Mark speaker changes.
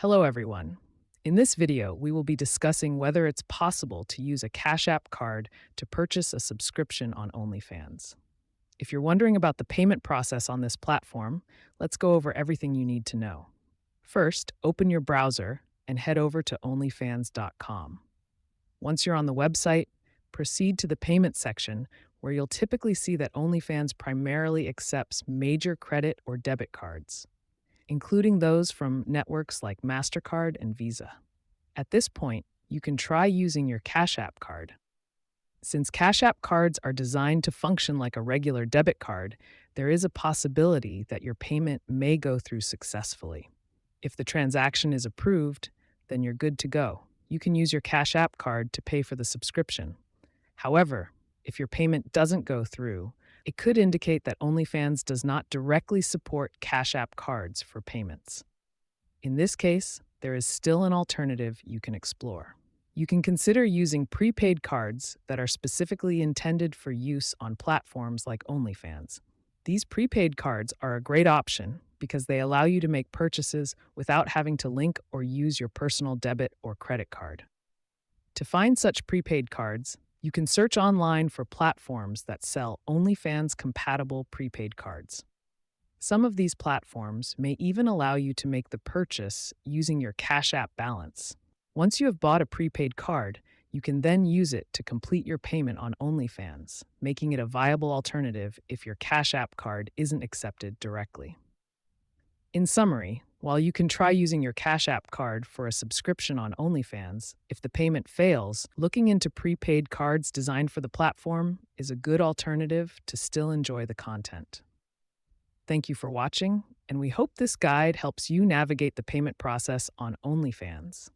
Speaker 1: Hello, everyone. In this video, we will be discussing whether it's possible to use a Cash App card to purchase a subscription on OnlyFans. If you're wondering about the payment process on this platform, let's go over everything you need to know. First, open your browser and head over to OnlyFans.com. Once you're on the website, proceed to the payment section where you'll typically see that OnlyFans primarily accepts major credit or debit cards, including those from networks like MasterCard and Visa. At this point, you can try using your Cash App card. Since Cash App cards are designed to function like a regular debit card, there is a possibility that your payment may go through successfully. If the transaction is approved, then you're good to go. You can use your Cash App card to pay for the subscription. However, if your payment doesn't go through, it could indicate that OnlyFans does not directly support Cash App cards for payments. In this case, there is still an alternative you can explore. You can consider using prepaid cards that are specifically intended for use on platforms like OnlyFans. These prepaid cards are a great option because they allow you to make purchases without having to link or use your personal debit or credit card. To find such prepaid cards, you can search online for platforms that sell OnlyFans-compatible prepaid cards. Some of these platforms may even allow you to make the purchase using your Cash App balance. Once you have bought a prepaid card, you can then use it to complete your payment on OnlyFans, making it a viable alternative if your Cash App card isn't accepted directly. In summary, while you can try using your Cash App card for a subscription on OnlyFans, if the payment fails, looking into prepaid cards designed for the platform is a good alternative to still enjoy the content. Thank you for watching, and we hope this guide helps you navigate the payment process on OnlyFans.